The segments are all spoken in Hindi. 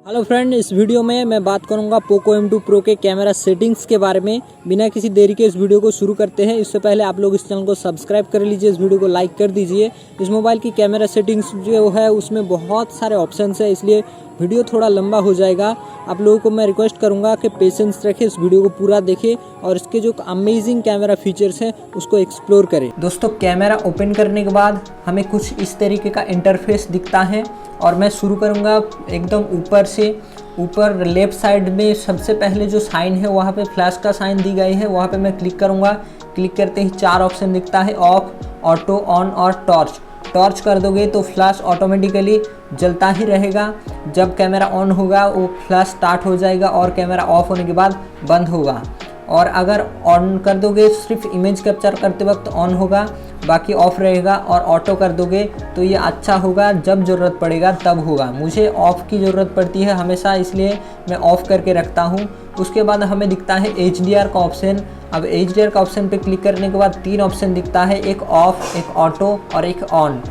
हेलो फ्रेंड, इस वीडियो में मैं बात करूंगा पोको M2 Pro के कैमरा सेटिंग्स के बारे में। बिना किसी देरी के इस वीडियो को शुरू करते हैं। इससे पहले आप लोग इस चैनल को सब्सक्राइब कर लीजिए, इस वीडियो को लाइक कर दीजिए। इस मोबाइल की कैमरा सेटिंग्स जो है उसमें बहुत सारे ऑप्शंस है, इसलिए वीडियो थोड़ा लंबा हो जाएगा। आप लोगों को मैं रिक्वेस्ट करूंगा कि पेशेंस रखें, इस वीडियो को पूरा देखें और इसके जो अमेजिंग कैमरा फीचर्स हैं उसको एक्सप्लोर करें। दोस्तों, कैमरा ओपन करने के बाद हमें कुछ इस तरीके का इंटरफेस दिखता है और मैं शुरू करूंगा एकदम ऊपर से। ऊपर लेफ्ट साइड में सबसे पहले जो साइन है वहाँ पे फ्लैश का साइन दी गई है, वहाँ पे मैं क्लिक करूँगा। क्लिक करते ही चार ऑप्शन दिखता है, ऑफ, ऑटो, ऑन और टॉर्च। टॉर्च कर दोगे तो फ्लैश ऑटोमेटिकली जलता ही रहेगा। जब कैमरा ऑन होगा वो फ्लैश स्टार्ट हो जाएगा और कैमरा ऑफ होने के बाद बंद होगा। और अगर ऑन कर दोगे सिर्फ इमेज कैप्चर करते वक्त ऑन होगा, बाकी ऑफ रहेगा। और ऑटो कर दोगे तो ये अच्छा होगा, जब ज़रूरत पड़ेगा तब होगा। मुझे ऑफ़ की ज़रूरत पड़ती है हमेशा, इसलिए मैं ऑफ़ करके रखता हूँ। उसके बाद हमें दिखता है HDR का ऑप्शन। अब HDR का ऑप्शन पे क्लिक करने के बाद तीन ऑप्शन दिखता है, एक ऑफ, एक ऑटो और एक ऑन।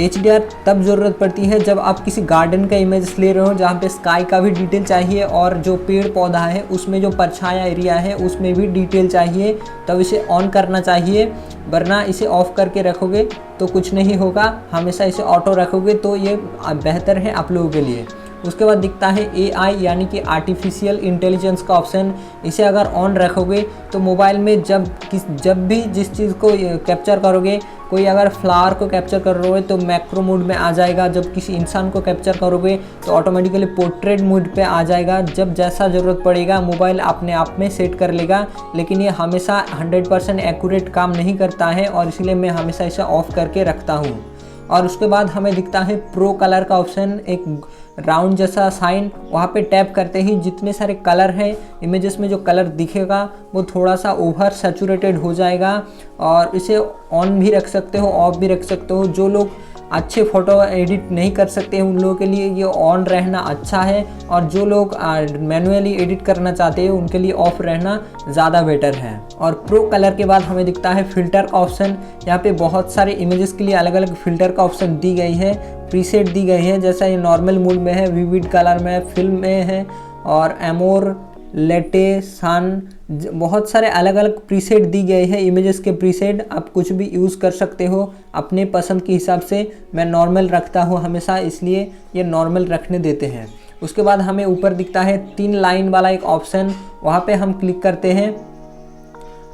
HDR तब ज़रूरत पड़ती है जब आप किसी गार्डन का इमेज ले रहे हो जहाँ पे स्काई का भी डिटेल चाहिए और जो पेड़ पौधा है उसमें जो परछाया एरिया है उसमें भी डिटेल चाहिए, तब इसे ऑन करना चाहिए। वरना इसे ऑफ़ करके रखोगे तो कुछ नहीं होगा। हमेशा इसे ऑटो रखोगे तो ये बेहतर है आप लोगों के लिए। उसके बाद दिखता है AI यानी कि आर्टिफिशियल इंटेलिजेंस का ऑप्शन। इसे अगर ऑन रखोगे तो मोबाइल में जब भी जिस चीज़ को कैप्चर करोगे, कोई अगर फ्लावर को कैप्चर कर रहे हो तो मैक्रो मोड में आ जाएगा। जब किसी इंसान को कैप्चर करोगे तो ऑटोमेटिकली पोर्ट्रेट मोड पे आ जाएगा। जब जैसा ज़रूरत पड़ेगा मोबाइल अपने आप में सेट कर लेगा, लेकिन ये हमेशा 100% एक्यूरेट काम नहीं करता है और इसलिए मैं हमेशा इसे ऑफ़ करके रखता हूँ। और उसके बाद हमें दिखता है प्रो कलर का ऑप्शन, एक राउंड जैसा साइन। वहाँ पे टैप करते ही जितने सारे कलर हैं इमेजेस में, जो कलर दिखेगा वो थोड़ा सा ओवर सैचुरेटेड हो जाएगा। और इसे ऑन भी रख सकते हो, ऑफ भी रख सकते हो। जो लोग अच्छे फ़ोटो एडिट नहीं कर सकते हैं उन लोगों के लिए ये ऑन रहना अच्छा है, और जो लोग मैनुअली एडिट करना चाहते हैं उनके लिए ऑफ रहना ज़्यादा बेटर है। और प्रो कलर के बाद हमें दिखता है फ़िल्टर का ऑप्शन। यहाँ पे बहुत सारे इमेजेस के लिए अलग अलग फ़िल्टर का ऑप्शन दी गई है, प्रीसेट दी गई है। जैसा ये नॉर्मल मोड में है, विविड कलर में, फिल्म में है और एमोर, लेटे, सन, बहुत सारे अलग अलग प्रीसेट दी गए हैं। इमेजेस के प्रीसेट आप कुछ भी यूज़ कर सकते हो अपने पसंद के हिसाब से। मैं नॉर्मल रखता हूँ हमेशा, इसलिए ये नॉर्मल रखने देते हैं। उसके बाद हमें ऊपर दिखता है 3 लाइन वाला एक ऑप्शन, वहाँ पे हम क्लिक करते हैं।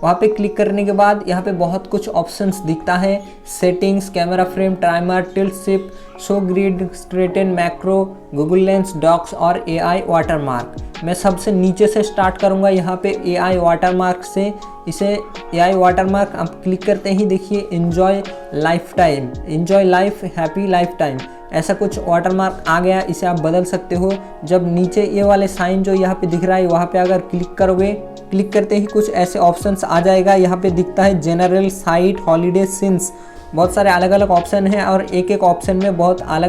वहाँ पे क्लिक करने के बाद यहाँ पे बहुत कुछ ऑप्शंस दिखता है, settings, camera frame, timer, tilt shift, show grid, straighten, macro, Google lens, docs और AI वाटरमार्क। मैं सबसे नीचे से स्टार्ट करूँगा यहाँ पे AI वाटरमार्क से। इसे AI वाटरमार्क आप क्लिक करते ही देखिए, enjoy life time, enjoy life, happy life time, ऐसा कुछ वाटरमार्क आ गया। इसे आप बदल सकते हो। जब नीचे ये वाले साइन जो यहाँ पे दिख रहा है वहाँ पे अगर क्लिक करोगे, क्लिक करते ही कुछ ऐसे ऑप्शंस आ जाएगा। यहाँ पे दिखता है जनरल, साइट, हॉलीडे, सीन्स, बहुत सारे अलग अलग ऑप्शन हैं और एक एक ऑप्शन में बहुत अलग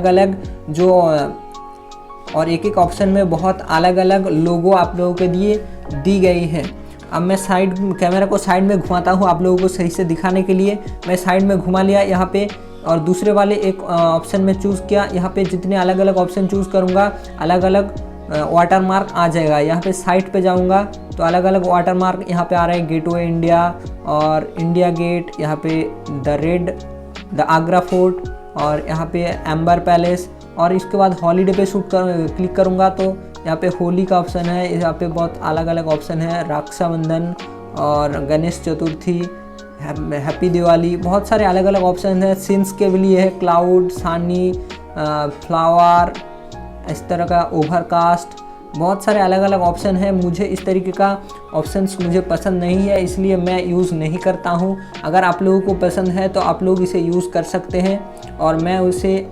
अलग लोगो आप लोगों के लिए दी गई है। अब मैं कैमरा को साइड में घुमाता हूँ आप लोगों को सही से दिखाने के लिए। मैं साइड में घुमा लिया यहाँ पे और दूसरे वाले एक ऑप्शन में चूज़ किया। यहाँ पे जितने अलग अलग ऑप्शन चूज़ करूँगा अलग अलग वाटरमार्क आ जाएगा। यहाँ पे साइट पे जाऊँगा तो अलग अलग वाटरमार्क यहाँ पे आ रहे हैं, गेटवे इंडिया और इंडिया गेट, यहाँ पे द आगरा फोर्ट और यहाँ पे एम्बर पैलेस। और इसके बाद हॉलीडे पे क्लिक करूँगा तो यहाँ पे होली का ऑप्शन है। यहाँ पे बहुत अलग अलग ऑप्शन है, रक्षाबंधन और गणेश चतुर्थी, हैप्पी दिवाली, बहुत सारे अलग अलग ऑप्शन हैं। सीन्स के लिए है क्लाउड, सानी, फ्लावर, इस तरह का ओवरकास्ट, बहुत सारे अलग अलग ऑप्शन हैं। मुझे इस तरीके का ऑप्शंस मुझे पसंद नहीं है, इसलिए मैं यूज़ नहीं करता हूँ। अगर आप लोगों को पसंद है तो आप लोग इसे यूज़ कर सकते हैं और मैं उसे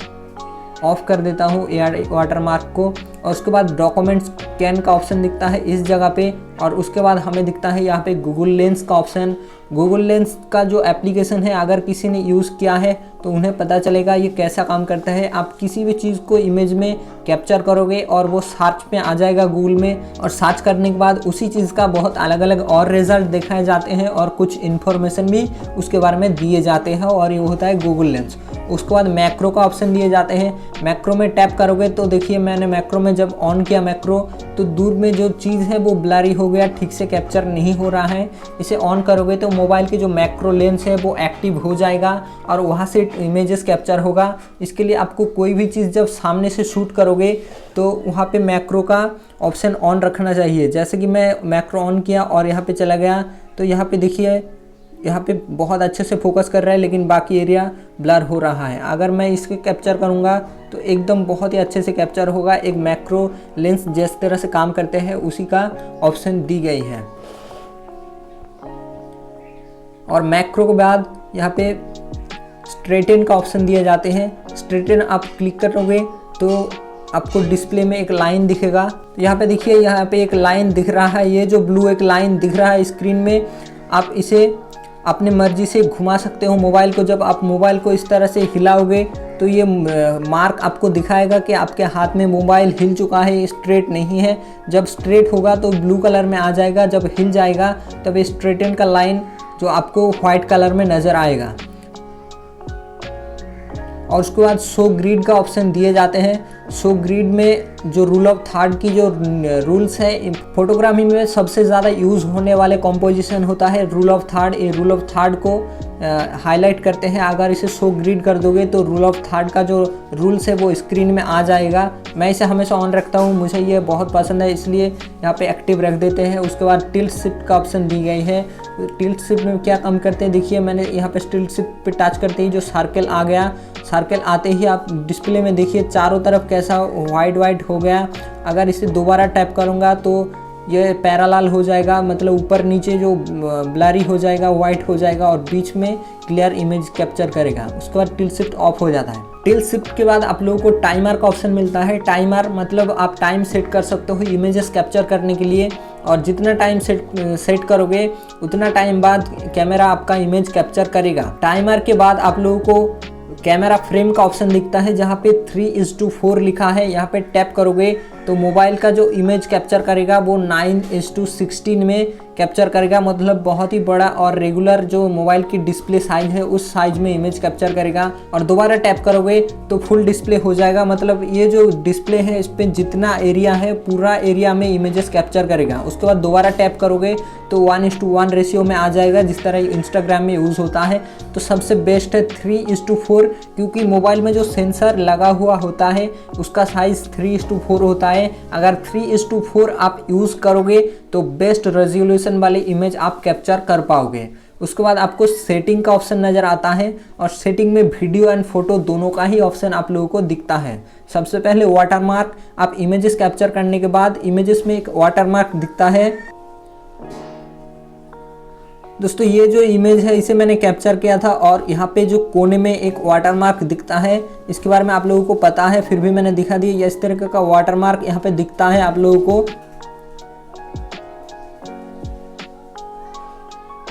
ऑफ़ कर देता हूँ AI वाटरमार्क को। और उसके बाद डॉक्यूमेंट स्कैन का ऑप्शन दिखता है। इस जगह पे और उसके बाद हमें दिखता है यहाँ पे गूगल लेंस का ऑप्शन। गूगल लेंस का जो एप्लीकेशन है अगर किसी ने यूज़ किया है तो उन्हें पता चलेगा ये कैसा काम करता है। आप किसी भी चीज़ को इमेज में कैप्चर करोगे और वो सर्च पे आ जाएगा गूगल में, और सर्च करने के बाद उसी चीज़ का बहुत अलग अलग और रिजल्ट दिखाए जाते हैं और कुछ इन्फॉर्मेशन भी उसके बारे में दिए जाते हैं, और ये होता है गूगल लेंस। उसके बाद मैक्रो का ऑप्शन दिए जाते हैं। मैक्रो में टैप करोगे तो देखिए मैंने मैक्रो में जब ऑन किया मैक्रो तो दूर में जो चीज़ है वो ब्लरी हो गया, ठीक से कैप्चर नहीं हो रहा है। इसे ऑन करोगे तो मोबाइल की जो मैक्रो लेंस है वो एक्टिव हो जाएगा और वहाँ से इमेजेस कैप्चर होगा। इसके लिए आपको कोई भी चीज़ जब सामने से शूट करोगे तो वहाँ पे मैक्रो का ऑप्शन ऑन रखना चाहिए। जैसे कि मैं मैक्रो ऑन किया और यहाँ पे चला गया तो यहाँ पे देखिए यहाँ पे बहुत अच्छे से फोकस कर रहा है, लेकिन बाकी एरिया ब्लर हो रहा है। अगर मैं इसके कैप्चर करूँगा तो एकदम बहुत ही अच्छे से कैप्चर होगा। एक मैक्रो लेंस जिस तरह से काम करते हैं उसी का ऑप्शन दी गई है। और मैक्रो के बाद यहाँ पे स्ट्रेटन का ऑप्शन दिए जाते हैं। स्ट्रेटन आप क्लिक करोगे तो आपको डिस्प्ले में एक लाइन दिखेगा। तो यहाँ पे देखिए यहाँ पे एक लाइन दिख रहा है, ये जो ब्लू एक लाइन दिख रहा है स्क्रीन में, आप इसे अपने मर्जी से घुमा सकते हो मोबाइल को। जब आप मोबाइल को इस तरह से हिलाओगे तो ये मार्क आपको दिखाएगा कि आपके हाथ में मोबाइल हिल चुका है, स्ट्रेट नहीं है। जब स्ट्रेट होगा तो ब्लू कलर में आ जाएगा, जब हिल जाएगा तब स्ट्रेटन का लाइन जो आपको वाइट कलर में नज़र आएगा। और उसके बाद शो ग्रिड का ऑप्शन दिए जाते हैं। शो ग्रिड में जो रूल ऑफ थर्ड की जो रूल्स है, फोटोग्राफी में सबसे ज़्यादा यूज़ होने वाले कॉम्पोजिशन होता है रूल ऑफ थर्ड। ये रूल ऑफ थर्ड को हाईलाइट करते हैं। अगर इसे शो ग्रिड कर दोगे तो रूल ऑफ थर्ड का जो रूल्स है वो स्क्रीन में आ जाएगा। मैं इसे हमेशा ऑन रखता हूँ, मुझे ये बहुत पसंद है इसलिए यहाँ पे एक्टिव रख देते हैं। उसके बाद टिल्ट शिफ्ट का ऑप्शन दी गई है। टिल्ट शिफ्ट में क्या काम करते हैं देखिए, मैंने यहाँ पे टिल्ट शिफ्ट पे टच करते ही जो सर्कल आ गया, सर्कल आते ही आप डिस्प्ले में देखिए चारों तरफ कैसा वाइट वाइट हो गया। अगर इसे दोबारा टैप करूँगा तो ये पैरेलल हो जाएगा, मतलब ऊपर नीचे जो ब्लरी हो जाएगा, वाइट हो जाएगा और बीच में क्लियर इमेज कैप्चर करेगा। उसके बाद टिल्ट शिफ्ट ऑफ हो जाता है। टिल्ट शिफ्ट के बाद आप लोगों को टाइमर का ऑप्शन मिलता है। टाइमर मतलब आप टाइम सेट कर सकते हो इमेजेस कैप्चर करने के लिए, और जितना टाइम सेट करोगे उतना टाइम बाद कैमरा आपका इमेज कैप्चर करेगा। टाइमर के बाद आप लोगों को कैमरा फ्रेम का ऑप्शन दिखता है जहाँ पे 3:4 लिखा है। यहाँ पे टैप करोगे तो मोबाइल का जो इमेज कैप्चर करेगा वो 9:16 में कैप्चर करेगा, मतलब बहुत ही बड़ा और रेगुलर जो मोबाइल की डिस्प्ले साइज है उस साइज में इमेज कैप्चर करेगा। और दोबारा टैप करोगे तो फुल डिस्प्ले हो जाएगा, मतलब ये जो डिस्प्ले है इस पर जितना एरिया है पूरा एरिया में इमेजेस कैप्चर करेगा। उसके बाद दोबारा टैप करोगे तो 1:1 रेशियो में आ जाएगा, जिस तरह इंस्टाग्राम में यूज़ होता है। तो सबसे बेस्ट है 3:4, क्योंकि मोबाइल में जो सेंसर लगा हुआ होता है उसका साइज़ 3:4 होता है। अगर 3:4 आप यूज़ करोगे तो बेस्ट रेजोल्यूशन वाली इमेज आप कैप्चर कर पाओगे। उसके बाद आपको सेटिंग का ऑप्शन नज़र आता है, और सेटिंग में वीडियो एंड फोटो दोनों का ही ऑप्शन आप लोगों को दिखता है। सबसे पहले वाटरमार्क, आप इमेजेस कैप्चर करने के बाद इमेजेस में एक वाटरमार्क दिखता है। दोस्तों ये जो इमेज है इसे मैंने कैप्चर किया था, और यहाँ पे जो कोने में एक वाटरमार्क दिखता है, इसके बारे में आप लोगों को पता है फिर भी मैंने दिखा दिया। इस तरह का वाटरमार्क यहाँ पे दिखता है आप लोगों को।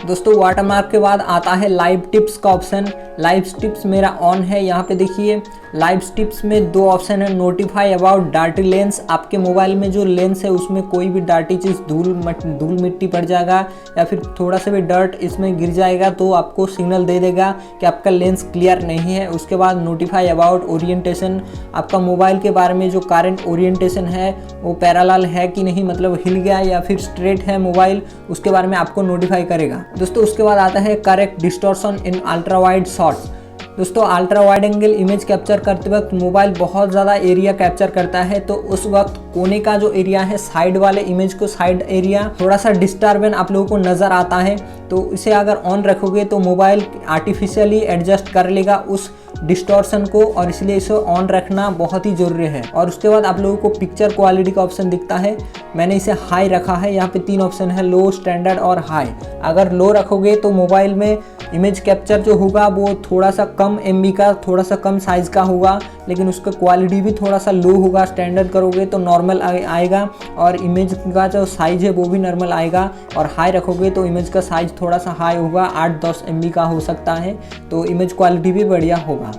दोस्तों वाटरमार्क के बाद आता है लाइव टिप्स का ऑप्शन। लाइव टिप्स मेरा ऑन है। यहाँ पे देखिए लाइव टिप्स में दो ऑप्शन है, नोटिफाई अबाउट डार्टी लेंस। आपके मोबाइल में जो लेंस है उसमें कोई भी डार्टी चीज़ धूल मिट्टी पड़ जाएगा या फिर थोड़ा सा भी डर्ट इसमें गिर जाएगा तो आपको सिग्नल दे देगा कि आपका लेंस क्लियर नहीं है। उसके बाद नोटिफाई अबाउट ओरिएंटेशन, आपका मोबाइल के बारे में जो करंट ओरिएंटेशन है वो पैरेलल है कि नहीं, मतलब हिल गया या फिर स्ट्रेट है मोबाइल, उसके बारे में आपको नोटिफाई करेगा। दोस्तों उसके बाद आता है correct distortion in ultra wide shots. दोस्तों ultra wide angle image capture करते वक्त मोबाइल बहुत ज़्यादा एरिया कैप्चर करता है, तो उस वक्त कोने का जो एरिया है, साइड वाले इमेज को साइड एरिया थोड़ा सा डिस्टर्बेंस आप लोगों को नज़र आता है, तो इसे अगर ऑन रखोगे तो मोबाइल आर्टिफिशियली एडजस्ट कर लेगा उस डिस्टॉर्शन को, और इसलिए इसे ऑन रखना बहुत ही ज़रूरी है। और उसके बाद आप लोगों को पिक्चर क्वालिटी का ऑप्शन दिखता है, मैंने इसे हाई रखा है। यहाँ पे 3 ऑप्शन है, लो, स्टैंडर्ड और हाई। अगर लो रखोगे तो मोबाइल में इमेज कैप्चर जो होगा वो थोड़ा सा कम MB का, थोड़ा सा कम साइज़ का होगा, लेकिन उसका क्वालिटी भी थोड़ा सा लो होगा। स्टैंडर्ड करोगे तो नॉर्मल आएगा और इमेज का जो साइज़ है वो भी नॉर्मल आएगा, और हाई रखोगे तो इमेज का साइज़ थोड़ा सा हाई होगा, 8-10 MB का हो सकता है, तो इमेज क्वालिटी भी बढ़िया होगा।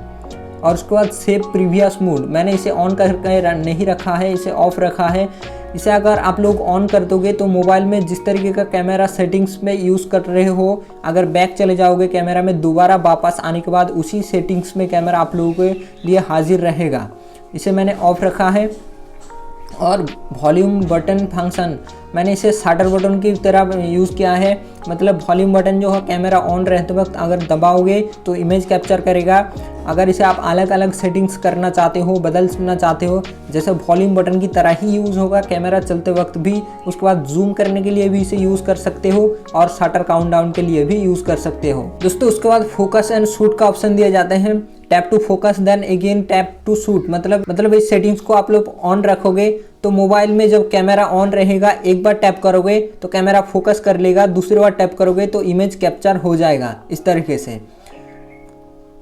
और उसके बाद सेव प्रीवियस मोड, मैंने इसे ऑन करके नहीं रखा है, इसे ऑफ रखा है। इसे अगर आप लोग ऑन कर दोगे तो मोबाइल में जिस तरीके का कैमरा सेटिंग्स में यूज़ कर रहे हो, अगर बैक चले जाओगे कैमरा में, दोबारा वापस आने के बाद उसी सेटिंग्स में कैमरा आप लोगों के लिए हाजिर रहेगा। इसे मैंने ऑफ रखा है। और वॉल्यूम बटन फंक्शन, मैंने इसे शटर बटन की तरह यूज़ किया है, मतलब वॉल्यूम बटन जो है कैमरा ऑन रहते वक्त अगर दबाओगे तो इमेज कैप्चर करेगा। अगर इसे आप अलग अलग सेटिंग्स करना चाहते हो, बदलना चाहते हो, जैसे वॉल्यूम बटन की तरह ही यूज़ होगा कैमरा चलते वक्त भी। उसके बाद जूम करने के लिए भी इसे यूज़ कर सकते हो और शटर काउंटडाउन के लिए भी यूज़ कर सकते हो दोस्तों। उसके बाद फोकस एंड शूट का ऑप्शन दिए जाते हैं। Tap to focus then again tap to shoot, मतलब इस सेटिंग्स को आप लोग ऑन रखोगे तो मोबाइल में जब कैमरा ऑन रहेगा, एक बार टैप करोगे तो कैमरा फोकस कर लेगा, दूसरी बार टैप करोगे तो इमेज कैप्चर हो जाएगा इस तरीके से।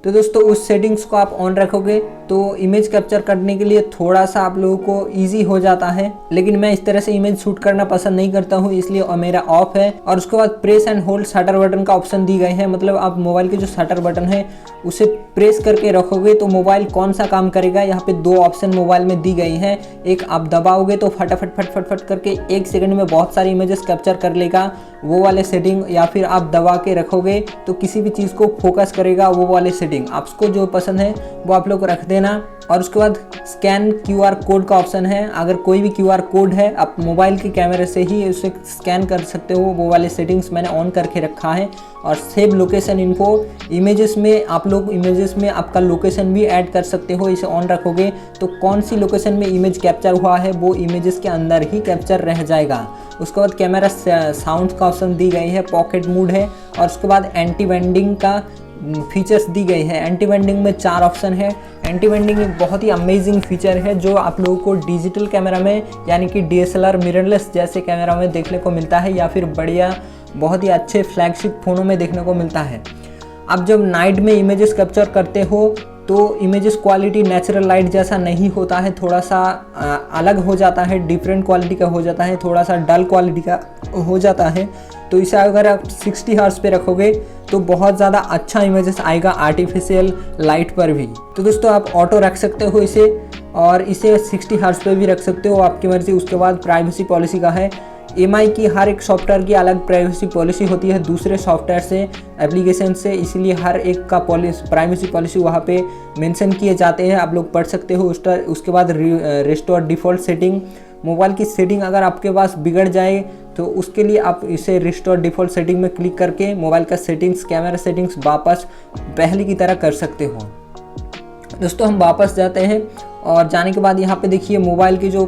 तो दोस्तों उस सेटिंग्स को आप ऑन रखोगे तो इमेज कैप्चर करने के लिए थोड़ा सा आप लोगों को इजी हो जाता है, लेकिन मैं इस तरह से इमेज शूट करना पसंद नहीं करता हूँ, इसलिए और मेरा ऑफ है। और उसके बाद press and hold shutter button का ऑप्शन दी गए हैं, मतलब आप मोबाइल के जो शटर बटन है उसे प्रेस करके रखोगे तो मोबाइल कौन सा काम करेगा। यहाँ पे 2 ऑप्शन मोबाइल में दी गई हैं, एक आप दबाओगे तो फटाफट फट फट फट करके 1 सेकंड में बहुत सारी इमेजेस कैप्चर कर लेगा, वो वाले सेटिंग, या फिर आप दबा के रखोगे तो किसी भी चीज़ को फोकस करेगा, वो वाले सेटिंग। आपको जो पसंद है वो आप लोग रख देना। और उसके बाद स्कैन QR कोड का ऑप्शन है, अगर कोई भी QR कोड है आप मोबाइल के कैमरे से ही उसे स्कैन कर सकते हो, वो वाले सेटिंग्स मैंने ऑन करके रखा है। और सेव लोकेशन इन्फो, इमेजेस में आप लोग इमेजेस में आपका लोकेशन भी ऐड कर सकते हो, इसे ऑन रखोगे तो कौन सी लोकेशन में इमेज कैप्चर हुआ है वो इमेजेस के अंदर ही कैप्चर रह जाएगा। उसके बाद कैमरा साउंड का ऑप्शन दी गई है, पॉकेट मोड है, और उसके बाद एंटी बेंडिंग का फीचर्स दी गई है। एंटी बेंडिंग में 4 ऑप्शन है। एंटी बेंडिंग एक बहुत ही अमेजिंग फीचर है जो आप लोगों को डिजिटल कैमरा में, यानी कि DSLR मिररलेस जैसे कैमरा में देखने को मिलता है, या फिर बढ़िया बहुत ही अच्छे फ्लैगशिप फ़ोनों में देखने को मिलता है। अब जब नाइट में इमेजेस कैप्चर करते हो तो इमेजेस क्वालिटी नेचुरल लाइट जैसा नहीं होता है, थोड़ा सा अलग हो जाता है, डिफरेंट क्वालिटी का हो जाता है, थोड़ा सा डल क्वालिटी का हो जाता है। तो इसे अगर आप 60 हर्ट्ज पे रखोगे तो बहुत ज़्यादा अच्छा इमेजेस आएगा आर्टिफिशियल लाइट पर भी। तो दोस्तों आप ऑटो रख सकते हो इसे, और इसे 60 हर्ट्ज पे भी रख सकते हो, आपकी मर्ज़ी। उसके बाद प्राइवेसी पॉलिसी का है, MI की हर एक सॉफ्टवेयर की अलग प्राइवेसी पॉलिसी होती है दूसरे सॉफ्टवेयर से, एप्लीकेशन से, इसीलिए हर एक का प्राइवेसी पॉलिसी वहाँ पे मेंशन किए जाते हैं, आप लोग पढ़ सकते हो। उसके बाद रिस्टोर डिफ़ॉल्ट सेटिंग, मोबाइल की सेटिंग अगर आपके पास बिगड़ जाए तो उसके लिए आप इसे रिस्टोर डिफ़ॉल्ट सेटिंग में क्लिक करके मोबाइल का सेटिंग्स, कैमरा सेटिंग्स वापस पहले की तरह कर सकते हो। दोस्तों हम वापस जाते हैं, और जाने के बाद यहाँ पे देखिए मोबाइल की जो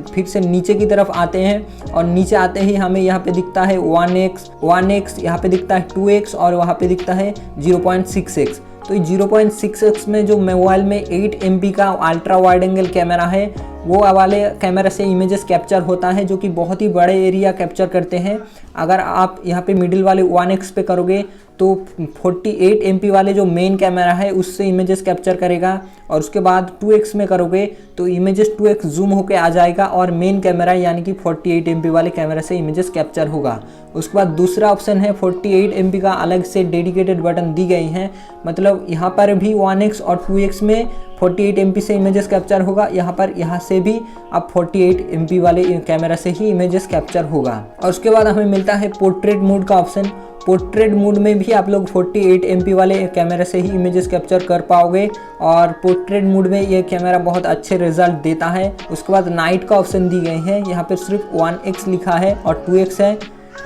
फिर से नीचे की तरफ आते हैं, और नीचे आते ही हमें यहाँ पे दिखता है 1x, यहाँ पे दिखता है 2x, और वहाँ पे दिखता है 0.6x। तो 0.6x में जो मोबाइल में 8 MP का अल्ट्रा वाइड एंगल कैमरा है, वो वाले कैमरा से इमेजेस कैप्चर होता है, जो कि बहुत ही बड़े एरिया कैप्चर करते हैं। अगर आप यहाँ पे मिडिल वाले 1x पे करोगे तो 48 MP वाले जो मेन कैमरा है उससे इमेजेस कैप्चर करेगा, और उसके बाद 2x में करोगे तो इमेजेस 2x जूम होके आ जाएगा, और मेन कैमरा यानी कि 48 MP वाले कैमरा से इमेजेस कैप्चर होगा। उसके बाद दूसरा ऑप्शन है 48 MP का अलग से डेडिकेटेड बटन दी गई हैं, मतलब यहाँ पर भी 1x और 2x में 48 MP से इमेजेस कैप्चर होगा, यहाँ से भी अब 48 MP वाले कैमरा से ही इमेजेस कैप्चर होगा। और उसके बाद हमें मिलता है पोर्ट्रेट मोड का ऑप्शन। पोर्ट्रेट मोड में भी आप लोग 48 MP वाले कैमरा से ही इमेजेस कैप्चर कर पाओगे, और पोर्ट्रेट मोड में ये कैमरा बहुत अच्छे रिजल्ट देता है। उसके बाद नाइट का ऑप्शन दी गई है, यहाँ पे सिर्फ 1x लिखा है और 2x है।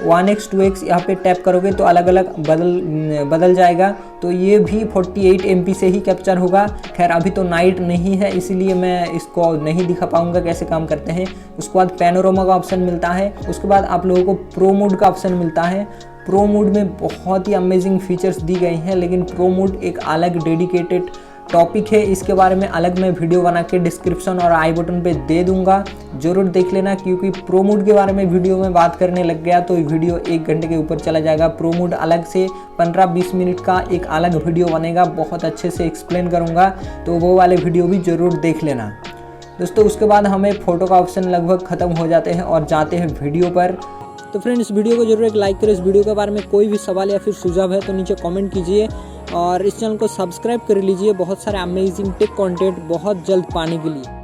1x 2x यहाँ पे टैप करोगे तो अलग अलग बदल जाएगा, तो ये भी 48 MP से ही कैप्चर होगा। खैर अभी तो नाइट नहीं है, इसीलिए मैं इसको नहीं दिखा पाऊंगा कैसे काम करते हैं। उसके बाद पैनोरामा का ऑप्शन मिलता है। उसके बाद आप लोगों को प्रो मोड का ऑप्शन मिलता है। प्रो मोड में बहुत ही अमेजिंग फीचर्स दी गई हैं, लेकिन प्रो मोड एक अलग डेडिकेटेड टॉपिक है, इसके बारे में अलग मैं वीडियो बना के डिस्क्रिप्शन और आई बटन पे दे दूंगा, ज़रूर देख लेना। क्योंकि प्रो मोड के बारे में वीडियो में बात करने लग गया तो वीडियो 1 घंटे के ऊपर चला जाएगा। प्रो मोड अलग से 15-20 मिनट का एक अलग वीडियो बनेगा, बहुत अच्छे से एक्सप्लेन करूँगा, तो वो वाले वीडियो भी ज़रूर देख लेना दोस्तों। उसके बाद हमें फ़ोटो का ऑप्शन लगभग ख़त्म हो जाते हैं और जाते हैं वीडियो पर। तो फ्रेंड, इस वीडियो को जरूर एक लाइक करें। इस वीडियो के बारे में कोई भी सवाल या फिर सुझाव है तो नीचे कमेंट कीजिए और इस चैनल को सब्सक्राइब कर लीजिए बहुत सारे अमेजिंग टेक कंटेंट बहुत जल्द पाने के लिए।